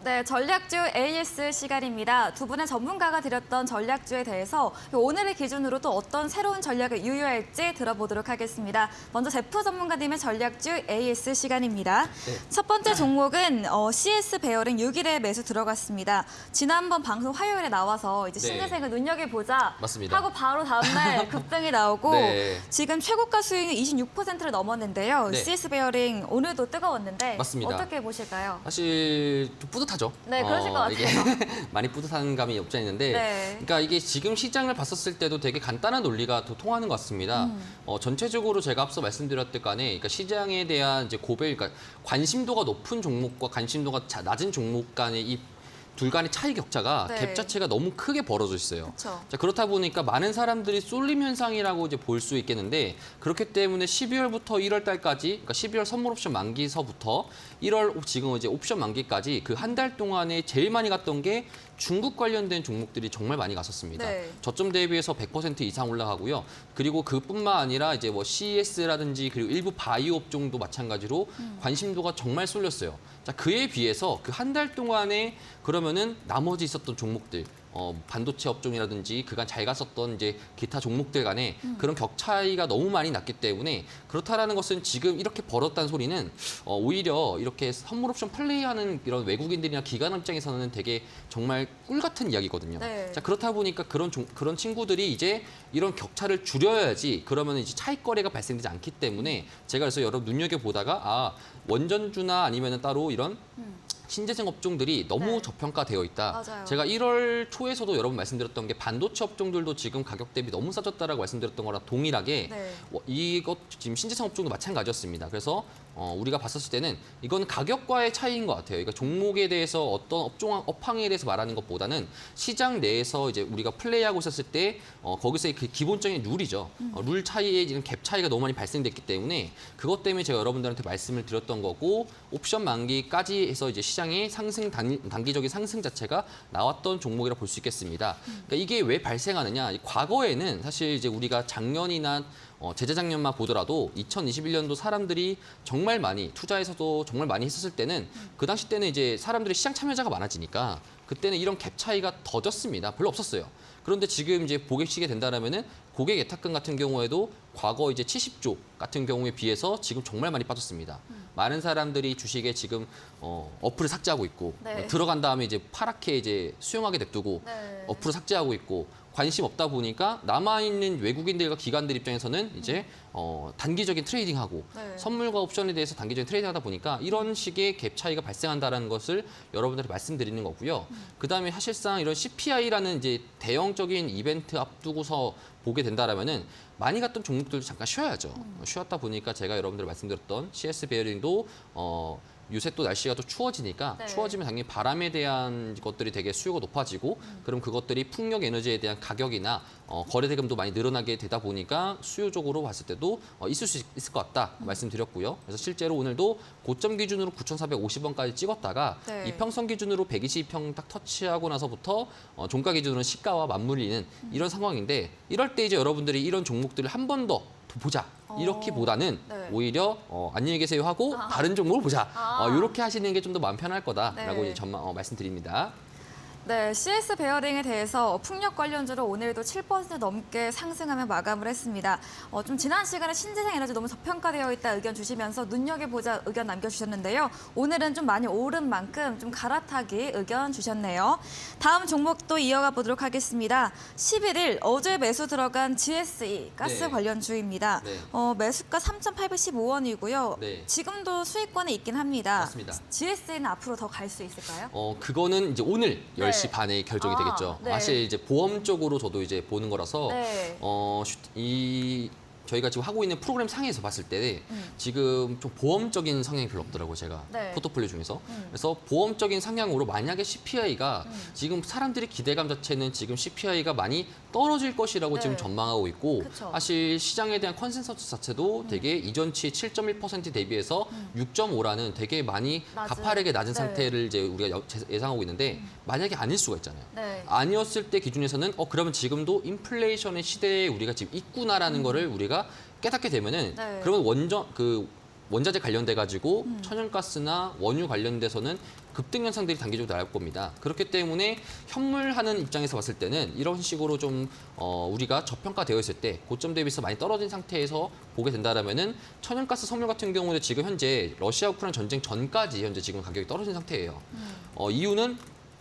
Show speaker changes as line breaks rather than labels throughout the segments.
네, 전략주 AS 시간입니다. 두 분의 전문가가 드렸던 전략주에 대해서 오늘의 기준으로 또 어떤 새로운 전략을 유효할지 들어보도록 하겠습니다. 먼저 제프 전문가님의 전략주 AS 시간입니다.
네.
첫 번째 종목은 CS 베어링 6일에 매수 들어갔습니다. 지난번 방송 화요일에 나와서 이제
네.
신재생을 눈여겨보자
맞습니다.
하고 바로 다음날 급등이 나오고
네.
지금 최고가 수익이 26%를 넘었는데요.
네.
CS 베어링 오늘도 뜨거웠는데
맞습니다.
어떻게 보실까요?
사실 좀 뿌듯하죠.
네, 그러실 것
이게 많이 뿌듯한 감이 없지 않아 있는데,
네.
그러니까 이게 지금 시장을 봤었을 때도 되게 간단한 논리가 더 통하는 것 같습니다. 전체적으로 제가 앞서 말씀드렸던 간에, 그러니까 시장에 대한 이제 고별, 그러니까 관심도가 높은 종목과 관심도가 낮은 종목 간의 이 둘 간의 차이 격차가
네.
갭 자체가 너무 크게 벌어져 있어요.
그쵸.
자, 그렇다 보니까 많은 사람들이 쏠림 현상이라고 이제 볼 수 있겠는데, 그렇기 때문에 12월부터 1월 달까지, 그러니까 12월 선물 옵션 만기서부터 1월 지금 이제 옵션 만기까지 그 한 달 동안에 제일 많이 갔던 게 중국 관련된 종목들이 정말 많이 갔었습니다.
네.
저점 대비해서 100% 이상 올라가고요. 그리고 그뿐만 아니라 이제 뭐 CS라든지 그리고 일부 바이오 업종도 마찬가지로 관심도가 정말 쏠렸어요. 자, 그에 비해서 그 한 달 동안에 그러면은 나머지 있었던 종목들, 반도체 업종이라든지 그간 잘 갔었던 이제 기타 종목들 간에 그런 격 차이가 너무 많이 났기 때문에, 그렇다라는 것은 지금 이렇게 벌었다는 소리는 오히려 이렇게 선물 옵션 플레이하는 이런 외국인들이나 기관 입장에서는 되게 정말 꿀 같은 이야기거든요.
네.
자, 그렇다 보니까 그런 친구들이 이제 이런 격차를 줄여야지, 그러면 이제 차익 거래가 발생되지 않기 때문에 제가 그래서 여러 눈여겨 보다가 원전주나 아니면은 따로 이런 신재생 업종들이 너무
네.
저평가되어 있다.
맞아요.
제가 1월 초에서도 여러분 말씀드렸던 게 반도체 업종들도 지금 가격 대비 너무 싸졌다라고 말씀드렸던 거랑 동일하게
네.
이것 지금 신재생 업종도 마찬가지였습니다. 그래서 우리가 봤었을 때는 이건 가격과의 차이인 것 같아요. 그러니까 종목에 대해서 어떤 업황에 대해서 말하는 것보다는 시장 내에서 이제 우리가 플레이하고 있었을 때 거기서의 그 기본적인 룰이죠. 룰 차이에 이런 갭 차이가 너무 많이 발생됐기 때문에 그것 때문에 제가 여러분들한테 말씀을 드렸던 거고, 옵션 만기까지 해서 이제 시장의 상승 단기적인 상승 자체가 나왔던 종목이라 볼 수 있겠습니다. 그러니까 이게 왜 발생하느냐? 과거에는 사실 이제 우리가 작년이나 재작년만 보더라도 2021년도 사람들이 정말 많이 투자에서도 정말 많이 했었을 때는 그 당시 때는 이제 사람들이 시장 참여자가 많아지니까 그때는 이런 갭 차이가 더졌습니다. 별로 없었어요. 그런데 지금 이제 보시게 된다라면은 고객 예탁금 같은 경우에도 과거 이제 70조 같은 경우에 비해서 지금 정말 많이 빠졌습니다. 많은 사람들이 주식에 지금 어플을 삭제하고 있고,
네.
들어간 다음에 이제 파랗게 이제 수용하게 냅두고
네.
어플을 삭제하고 있고, 관심 없다 보니까 남아있는 외국인들과 기관들 입장에서는 이제 단기적인 트레이딩하고
네.
선물과 옵션에 대해서 단기적인 트레이딩하다 보니까 이런 식의 갭 차이가 발생한다는 것을 여러분들한테 말씀드리는 거고요. 그다음에 사실상 이런 CPI라는 이제 대형적인 이벤트 앞두고서 보게 된다라면은 많이 갔던 종목들도 잠깐 쉬어야죠. 쉬었다 보니까 제가 여러분들 말씀드렸던 CS 베어링도 요새 또 날씨가 또 추워지니까
네.
추워지면 당연히 바람에 대한 것들이 되게 수요가 높아지고, 그럼 그것들이 풍력 에너지에 대한 가격이나 거래 대금도 많이 늘어나게 되다 보니까 수요적으로 봤을 때도 있을 수 있을 것 같다 말씀드렸고요. 그래서 실제로 오늘도 고점 기준으로 9,450원까지 찍었다가
네.
이평선 기준으로 122평 딱 터치하고 나서부터 종가 기준으로는 시가와 맞물리는 이런 상황인데, 이럴 때 이제 여러분들이 이런 종목들을 한 번 더 보자 이렇게보다는
네.
오히려 안녕히 계세요 하고 다른 종목을 보자, 이렇게 하시는 게 좀 더 마음 편할 거다라고
네.
이제 말씀드립니다.
네, CS 베어링에 대해서 풍력 관련주로 오늘도 7% 넘게 상승하며 마감을 했습니다. 좀 지난 시간에 신재생 에너지 너무 저평가되어 있다 의견 주시면서 눈여겨보자 의견 남겨주셨는데요. 오늘은 좀 많이 오른 만큼 좀 갈아타기 의견 주셨네요. 다음 종목도 이어가 보도록 하겠습니다. 11일 어제 매수 들어간 GSE 가스
네.
관련주입니다.
네.
매수가 3,815원이고요.
네.
지금도 수익권에 있긴 합니다.
맞습니다.
GSE는 앞으로 더 갈 수 있을까요?
그거는 이제 오늘
네.
10시 반에 결정이 되겠죠.
네.
사실 이제 보험 쪽으로 저도 이제 보는 거라서
네.
저희가 지금 하고 있는 프로그램 상에서 봤을 때 지금 좀 보험적인 성향이 별로 없더라고요, 제가.
네.
포트폴리오 중에서. 그래서 보험적인 성향으로 만약에 CPI가 지금 사람들이 기대감 자체는 지금 CPI가 많이 떨어질 것이라고
네.
지금 전망하고 있고,
그쵸.
사실 시장에 대한 컨센서스 자체도 되게 이전치 7.1% 대비해서 6.5라는 되게 많이
낮은.
가파르게 낮은
네.
상태를 이제 우리가 예상하고 있는데, 만약에 아닐 수가 있잖아요.
네.
아니었을 때 기준에서는 그러면 지금도 인플레이션의 시대에 우리가 지금 있구나라는 거를 우리가 깨닫게 되면은,
네.
그러면 원자재 관련돼 가지고 천연가스나 원유 관련돼서는 급등 현상들이 단기적으로 나올 겁니다. 그렇기 때문에 현물하는 입장에서 봤을 때는 이런 식으로 좀 우리가 저평가되어 있을 때 고점 대비해서 많이 떨어진 상태에서 보게 된다라면은 천연가스 석유 같은 경우는 지금 현재 러시아 우크라이나 전쟁 전까지 현재 지금 가격이 떨어진 상태예요. 이유는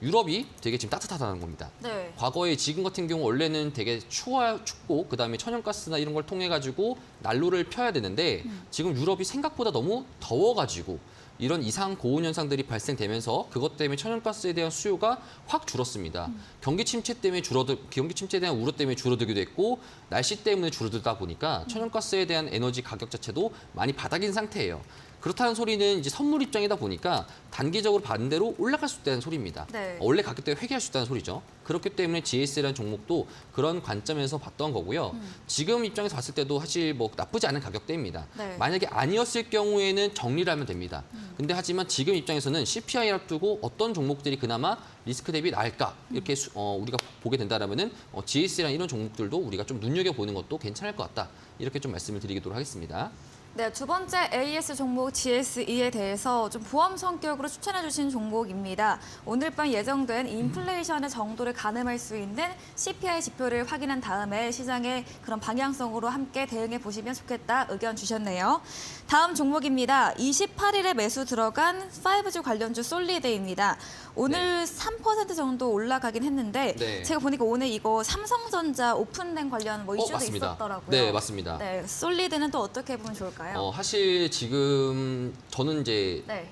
유럽이 되게 지금 따뜻하다는 겁니다.
네.
과거에 지금 같은 경우 원래는 되게 춥고 그다음에 천연가스나 이런 걸 통해 가지고 난로를 펴야 되는데 지금 유럽이 생각보다 너무 더워가지고 이런 이상 고온 현상들이 발생되면서 그것 때문에 천연가스에 대한 수요가 확 줄었습니다. 경기 침체에 대한 우려 때문에 줄어들기도 했고 날씨 때문에 줄어들다 보니까 천연가스에 대한 에너지 가격 자체도 많이 바닥인 상태예요. 그렇다는 소리는 이제 선물 입장이다 보니까 단기적으로 반대로 올라갈 수 있다는 소리입니다.
네.
원래 가격대가 회귀할 수 있다는 소리죠. 그렇기 때문에 GS라는 종목도 그런 관점에서 봤던 거고요. 지금 입장에서 봤을 때도 사실 뭐 나쁘지 않은 가격대입니다.
네.
만약에 아니었을 경우에는 정리를 하면 됩니다. 근데 하지만 지금 입장에서는 CPI를 앞두고 어떤 종목들이 그나마 리스크 대비 나을까 이렇게 우리가 보게 된다면은 GS라는 이런 종목들도 우리가 좀 눈여겨보는 것도 괜찮을 것 같다. 이렇게 좀 말씀을 드리도록 하겠습니다.
네, 두 번째 AS 종목 GSE에 대해서 좀 보험 성격으로 추천해 주신 종목입니다. 오늘 밤 예정된 인플레이션의 정도를 가늠할 수 있는 CPI 지표를 확인한 다음에 시장의 그런 방향성으로 함께 대응해 보시면 좋겠다 의견 주셨네요. 다음 종목입니다. 28일에 매수 들어간 5G 관련주 솔리드입니다. 오늘 3% 정도 올라가긴 했는데
네.
제가 보니까 오늘 이거 삼성전자 오픈된 관련 뭐 이슈도
맞습니다.
있었더라고요.
네, 맞습니다.
네, 솔리드는 또 어떻게 보면 좋을까요?
사실 지금 저는 이제
네.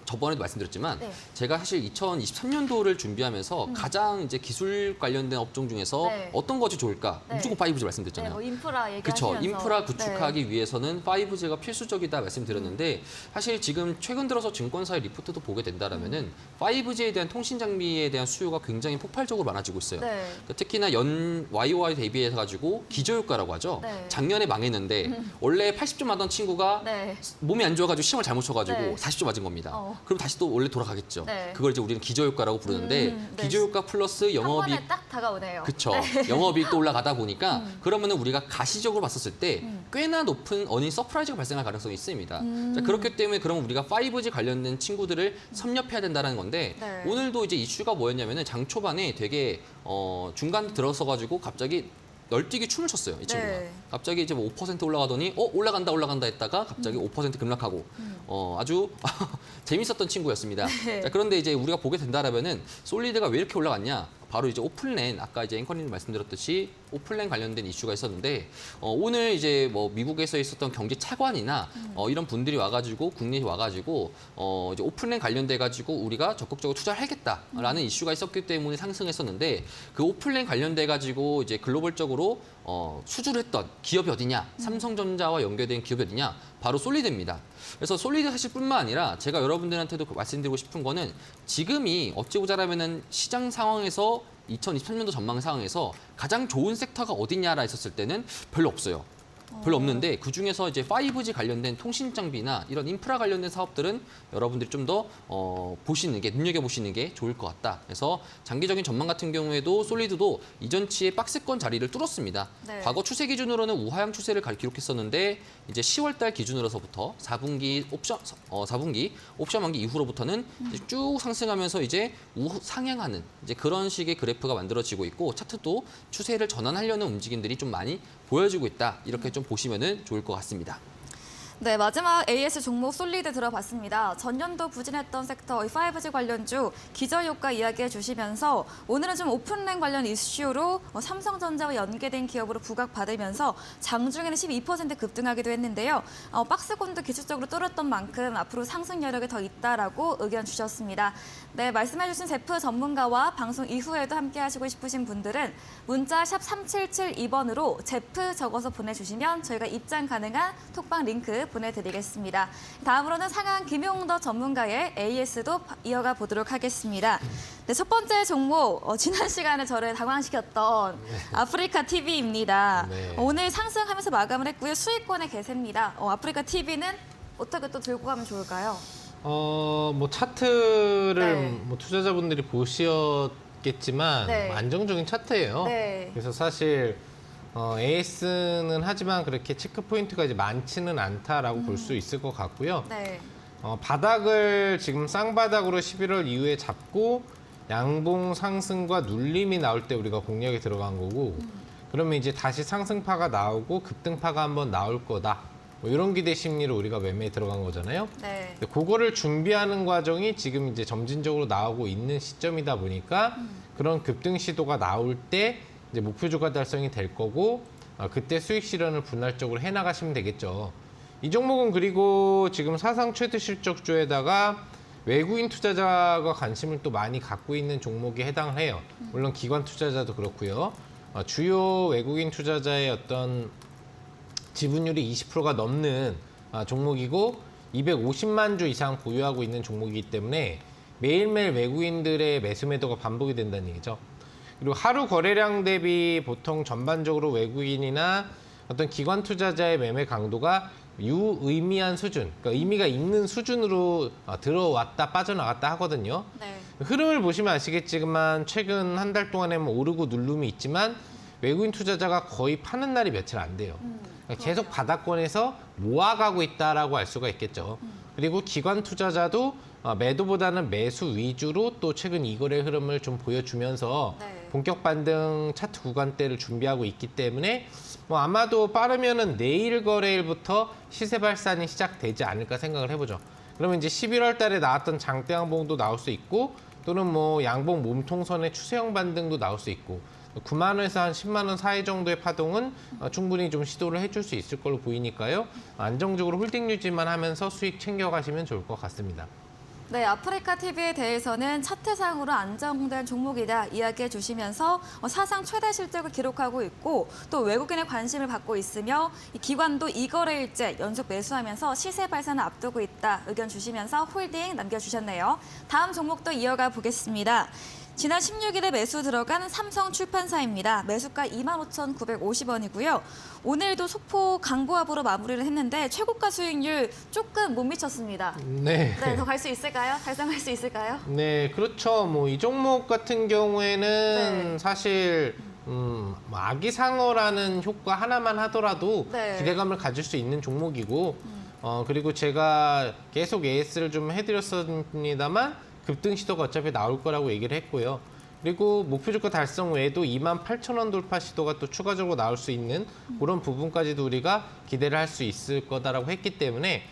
저번에도 말씀드렸지만
네.
제가 사실 2023년도를 준비하면서 가장 이제 기술 관련된 업종 중에서
네.
어떤 것이 좋을까?
네.
무조건 5G
네,
말씀드렸잖아요.
뭐 인프라
그렇죠.
얘기하시면서
인프라 구축하기 위해서는 5G가 필수적이다 말씀드렸는데 사실 지금 최근 들어서 증권사의 리포트도 보게 된다라면은 5G에 대한 통신 장비에 대한 수요가 굉장히 폭발적으로 많아지고 있어요.
네.
그러니까 특히나 연 YOY 대비해서 가지고 기저효과라고 하죠.
네.
작년에 망했는데 원래 80점 맞던 친구가
네.
몸이 안 좋아가지고 시험을 잘못 쳐가지고
네.
40점 맞은 겁니다.
어.
그럼 다시 또 원래 돌아가겠죠.
네.
그걸 이제 우리는 기저효과라고 부르는데
네.
기저효과 플러스
한
영업이익
번에 딱 다가오네요.
그렇죠. 영업이익도 올라가다 보니까 그러면은 우리가 가시적으로 봤었을 때 꽤나 높은 어닝 서프라이즈가 발생할 가능성이 있습니다. 자, 그렇기 때문에 그럼 우리가 5G 관련된 친구들을 섭렵해야 된다는 건데
네.
오늘도 이제 이슈가 뭐였냐면은 장 초반에 되게 중간 들어서 가지고 갑자기 널뛰기 춤을 췄어요, 이 친구가.
네.
갑자기 이제 뭐 5% 올라가더니 올라간다 했다가 갑자기 5% 급락하고 아주 재밌었던 친구였습니다.
네.
자, 그런데 이제 우리가 보게 된다라면은 솔리드가 왜 이렇게 올라갔냐? 바로 이제 오픈랜 아까 이제 앵커님 말씀드렸듯이 오픈랜 관련된 이슈가 있었는데 오늘 이제 뭐 미국에서 있었던 경제 차관이나 이런 분들이 와가지고 국내에 와가지고 이제 오픈랜 관련돼 가지고 우리가 적극적으로 투자를 하겠다라는 이슈가 있었기 때문에 상승했었는데 그 오픈랜 관련돼 가지고 이제 글로벌적으로 수주를 했던 기업이 어디냐? 삼성전자와 연계된 기업이 어디냐? 바로 솔리드입니다. 그래서 솔리드 사실뿐만 아니라 제가 여러분들한테도 말씀드리고 싶은 거는 지금이 어찌 보자라면은 시장 상황에서 2023년도 전망 상황에서 가장 좋은 섹터가 어디냐라 했었을 때는 별로 없어요. 별로 없는데 그중에서 이제 5G 관련된 통신 장비나 이런 인프라 관련된 사업들은 여러분들이 좀 더 눈여겨보시는 게 좋을 것 같다. 그래서 장기적인 전망 같은 경우에도 솔리드도 이전치의 박스권 자리를 뚫었습니다.
네.
과거 추세 기준으로는 우하향 추세를 기록했었는데 이제 10월 달 기준으로서부터 4분기 옵션 만기 이후로부터는 이제 쭉 상승하면서 이제 상향하는 이제 그런 식의 그래프가 만들어지고 있고 차트도 추세를 전환하려는 움직임들이 좀 많이 보여지고 있다. 이렇게 좀 보시면은 좋을 것 같습니다.
네, 마지막 AS 종목 솔리드 들어봤습니다. 전년도 부진했던 섹터 5G 관련주 기저효과 이야기해 주시면서 오늘은 좀 오픈랜 관련 이슈로 삼성전자와 연계된 기업으로 부각받으면서 장중에는 12% 급등하기도 했는데요. 박스권도 기술적으로 뚫었던 만큼 앞으로 상승 여력이 더 있다라고 의견 주셨습니다. 네, 말씀해 주신 제프 전문가와 방송 이후에도 함께 하시고 싶으신 분들은 문자 샵 3772번으로 제프 적어서 보내주시면 저희가 입장 가능한 톡방 링크 보내드리겠습니다. 다음으로는 상한 김용덕 전문가의 AS도 이어가 보도록 하겠습니다. 네, 첫 번째 종목, 지난 시간에 저를 당황시켰던 아프리카 TV입니다.
네.
오늘 상승하면서 마감을 했고요. 수익권의 개세입니다. 아프리카 TV는 어떻게 또 들고 가면 좋을까요?
뭐 차트를
네.
뭐 투자자분들이 보셨겠지만
네.
안정적인 차트예요.
네.
그래서 사실 AS는 하지만 그렇게 체크 포인트가 이제 많지는 않다라고 볼 수 있을 것 같고요.
네.
바닥을 지금 쌍바닥으로 11월 이후에 잡고 양봉 상승과 눌림이 나올 때 우리가 공략에 들어간 거고 그러면 이제 다시 상승파가 나오고 급등파가 한번 나올 거다. 뭐 이런 기대 심리로 우리가 매매에 들어간 거잖아요.
네.
근데 그거를 준비하는 과정이 지금 이제 점진적으로 나오고 있는 시점이다 보니까 그런 급등 시도가 나올 때 이제 목표 주가 달성이 될 거고 그때 수익 실현을 분할적으로 해나가시면 되겠죠. 이 종목은 그리고 지금 사상 최대 실적주에다가 외국인 투자자가 관심을 또 많이 갖고 있는 종목에 해당을 해요. 물론 기관 투자자도 그렇고요. 주요 외국인 투자자의 어떤 지분율이 20%가 넘는 종목이고 250만 주 이상 보유하고 있는 종목이기 때문에 매일매일 외국인들의 매수 매도가 반복이 된다는 얘기죠. 그리고 하루 거래량 대비 보통 전반적으로 외국인이나 어떤 기관 투자자의 매매 강도가 유의미한 수준, 그러니까 의미가 있는 수준으로 들어왔다 빠져나갔다 하거든요.
네.
흐름을 보시면 아시겠지만 최근 한 달 동안에 뭐 오르고 누름이 있지만 외국인 투자자가 거의 파는 날이 며칠 안 돼요. 그러니까 계속 바닥권에서 모아가고 있다라고 알 수가 있겠죠. 그리고 기관 투자자도 매도보다는 매수 위주로 또 최근 이거래 흐름을 좀 보여주면서
네.
본격 반등 차트 구간대를 준비하고 있기 때문에 뭐 아마도 빠르면은 내일 거래일부터 시세 발산이 시작되지 않을까 생각을 해보죠. 그러면 이제 11월 달에 나왔던 장대 양봉도 나올 수 있고 또는 뭐 양봉 몸통선의 추세형 반등도 나올 수 있고 9만 원에서 한 10만 원 사이 정도의 파동은 충분히 좀 시도를 해줄 수 있을 걸로 보이니까요. 안정적으로 홀딩 유지만 하면서 수익 챙겨가시면 좋을 것 같습니다.
네, 아프리카 TV에 대해서는 차트상으로 안정된 종목이다 이야기해 주시면서 사상 최대 실적을 기록하고 있고 또 외국인의 관심을 받고 있으며 이 기관도 이거래일째 연속 매수하면서 시세 발산을 앞두고 있다 의견 주시면서 홀딩 남겨주셨네요. 다음 종목도 이어가 보겠습니다. 지난 16일에 매수 들어간 삼성출판사입니다. 매수가 25,950원이고요. 오늘도 소폭 강보합으로 마무리를 했는데 최고가 수익률 조금 못 미쳤습니다.
네.
네, 더 갈 수 있을까요? 달성할 수 있을까요?
네, 그렇죠. 뭐 이 종목 같은 경우에는
네.
사실 뭐 아기상어라는 효과 하나만 하더라도
네.
기대감을 가질 수 있는 종목이고 그리고 제가 계속 AS를 좀 해드렸습니다만 급등 시도가 어차피 나올 거라고 얘기를 했고요. 그리고 목표 주가 달성 외에도 28,000원 돌파 시도가 또 추가적으로 나올 수 있는 그런 부분까지도 우리가 기대를 할 수 있을 거다라고 했기 때문에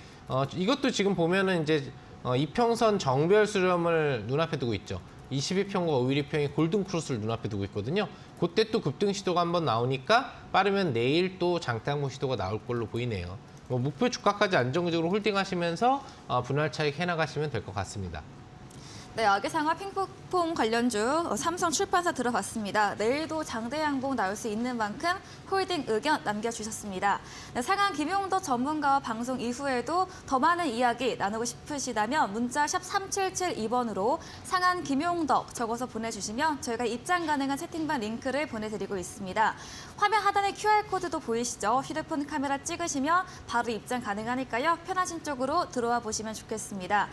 이것도 지금 보면은 이제 이평선 정별 수렴을 눈앞에 두고 있죠. 22평과 512평의 골든 크로스를 눈앞에 두고 있거든요. 그때 또 급등 시도가 한번 나오니까 빠르면 내일 또 장대항공 시도가 나올 걸로 보이네요. 뭐 목표 주가까지 안정적으로 홀딩하시면서 분할 차익 해나가시면 될 것 같습니다.
네, 아기상어 핑크퐁 관련주 삼성출판사 들어봤습니다. 내일도 장대 양봉 나올 수 있는 만큼 홀딩 의견 남겨주셨습니다. 네, 상한 김용덕 전문가와 방송 이후에도 더 많은 이야기 나누고 싶으시다면 문자 샵 3772번으로 상한 김용덕 적어서 보내주시면 저희가 입장 가능한 채팅방 링크를 보내드리고 있습니다. 화면 하단에 QR코드도 보이시죠? 휴대폰 카메라 찍으시면 바로 입장 가능하니까요. 편하신 쪽으로 들어와 보시면 좋겠습니다.